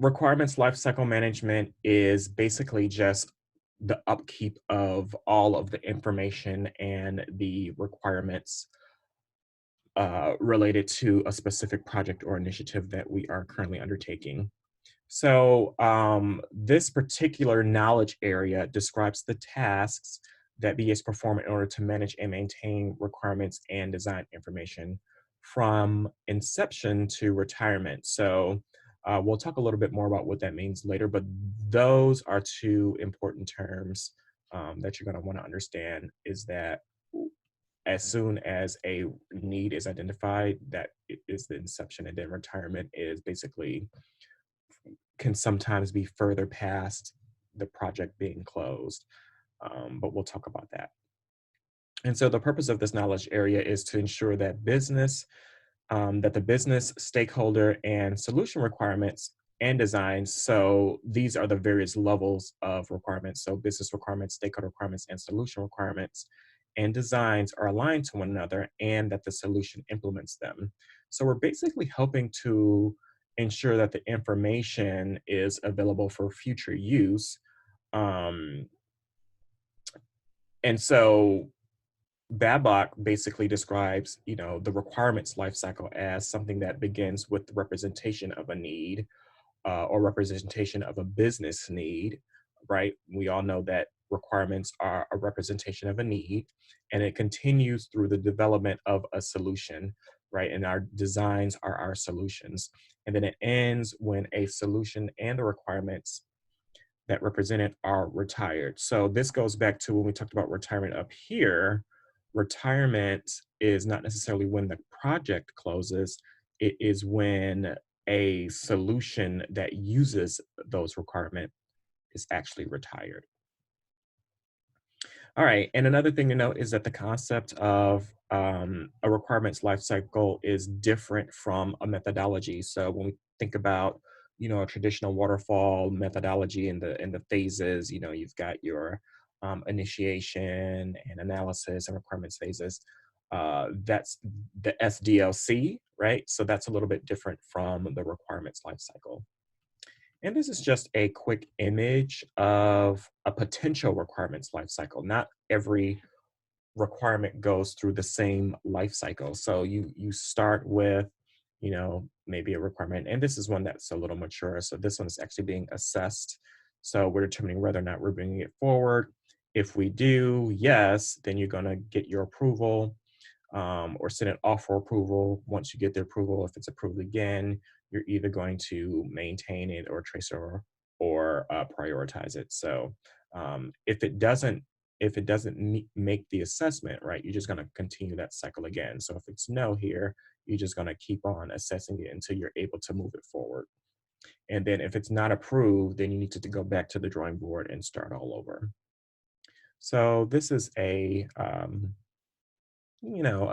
Requirements lifecycle management is basically just the upkeep of all of the information and the requirements related to a specific project or initiative that we are currently undertaking. So, this particular knowledge area describes the tasks that BAs perform in order to manage and maintain requirements and design information from inception to retirement. So, we'll talk a little bit more about what that means later, but those are two important terms that you're going to want to understand is that as soon as a need is identified, that is the inception, and then retirement is basically can sometimes be further past the project being closed, but we'll talk about that. And so the purpose of this knowledge area is to ensure that that the business, stakeholder, and solution requirements and designs. So these are the various levels of requirements. So business requirements, stakeholder requirements, and solution requirements and designs are aligned to one another and that the solution implements them. So we're basically helping to ensure that the information is available for future use. Um, and so BABOK basically describes, the requirements lifecycle as something that begins with the representation of a need or representation of a business need, right? We all know that requirements are a representation of a need, and it continues through the development of a solution, right? And our designs are our solutions. And then it ends when a solution and the requirements that represent it are retired. So this goes back to when we talked about retirement up here. Retirement is not necessarily when the project closes, it is when a solution that uses those requirements is actually retired. All right, and another thing to note is that the concept of a requirements lifecycle is different from a methodology. So when we think about, a traditional waterfall methodology in the phases, you've got your initiation and analysis and requirements phases. That's the SDLC, right? So that's a little bit different from the requirements lifecycle. And this is just a quick image of a potential requirements life cycle. Not every requirement goes through the same life cycle. So you start with, maybe a requirement, and this is one that's a little mature. So this one is actually being assessed. So we're determining whether or not we're bringing it forward. If we do, yes, then you're going to get your approval or send it off for approval. Once you get the approval, if it's approved again, you're either going to maintain it or trace or prioritize it. So if it doesn't make the assessment, right, you're just going to continue that cycle again. So if it's no here, you're just going to keep on assessing it until you're able to move it forward. And then if it's not approved, then you need to go back to the drawing board and start all over. So this is a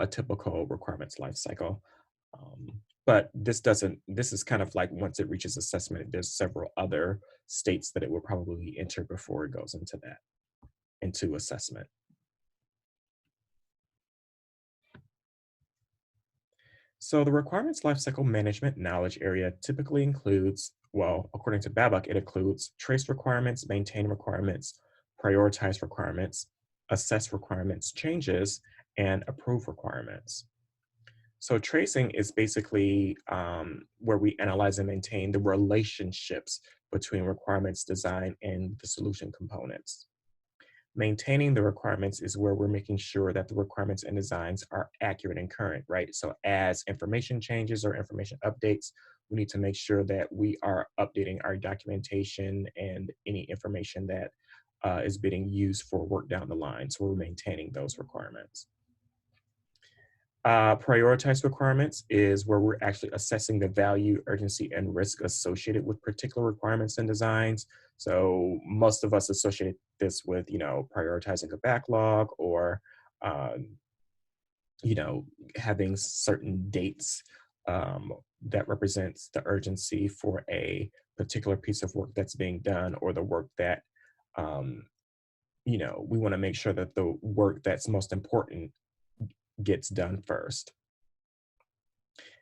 typical requirements life cycle. But this is kind of like once it reaches assessment, there's several other states that it will probably enter before it goes into assessment. So the requirements lifecycle management knowledge area typically includes, well, according to BABOK, it includes trace requirements, maintain requirements, prioritize requirements, assess requirements changes, and approve requirements. So tracing is basically where we analyze and maintain the relationships between requirements design and the solution components. Maintaining the requirements is where we're making sure that the requirements and designs are accurate and current, right? So as information changes or information updates, we need to make sure that we are updating our documentation and any information that is being used for work down the line. So we're maintaining those requirements. Prioritize requirements is where we're actually assessing the value, urgency, and risk associated with particular requirements and designs. So most of us associate this with, prioritizing a backlog or, um, having certain dates that represents the urgency for a particular piece of work that's being done or the work that, um, we want to make sure that the work that's most important gets done first.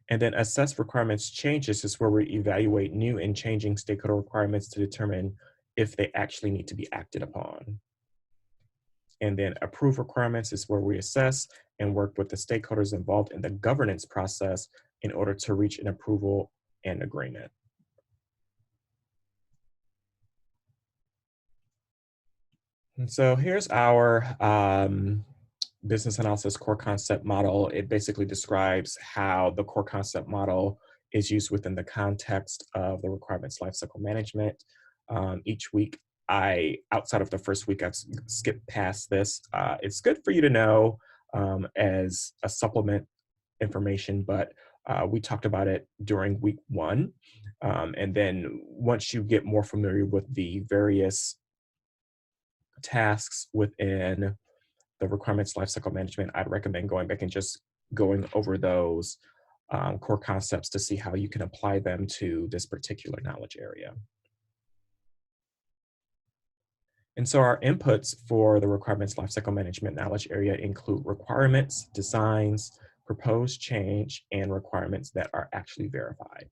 And then assess requirements changes is where we evaluate new and changing stakeholder requirements to determine if they actually need to be acted upon. And then approve requirements is where we assess and work with the stakeholders involved in the governance process in order to reach an approval and agreement. And so here's our business analysis core concept model. It basically describes how the core concept model is used within the context of the requirements lifecycle management. Each week, outside of the first week, I've skipped past this. It's good for you to know as a supplement information, but we talked about it during week one. And then once you get more familiar with the various tasks within the requirements lifecycle management, I'd recommend going back and just going over those core concepts to see how you can apply them to this particular knowledge area. And so our inputs for the requirements lifecycle management knowledge area include requirements, designs, proposed change, and requirements that are actually verified.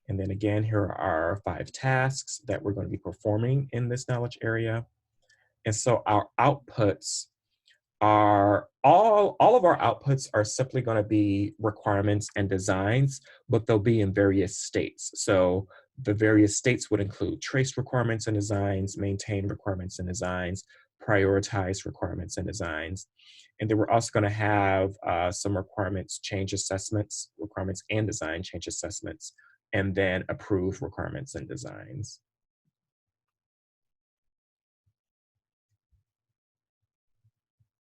And then again, here are our 5 tasks that we're going to be performing in this knowledge area. And so our outputs are all of our outputs are simply going to be requirements and designs, but they'll be in various states. So the various states would include trace requirements and designs, maintain requirements and designs, prioritize requirements and designs. And then we're also going to have some requirements change assessments, requirements and design change assessments, and then approve requirements and designs.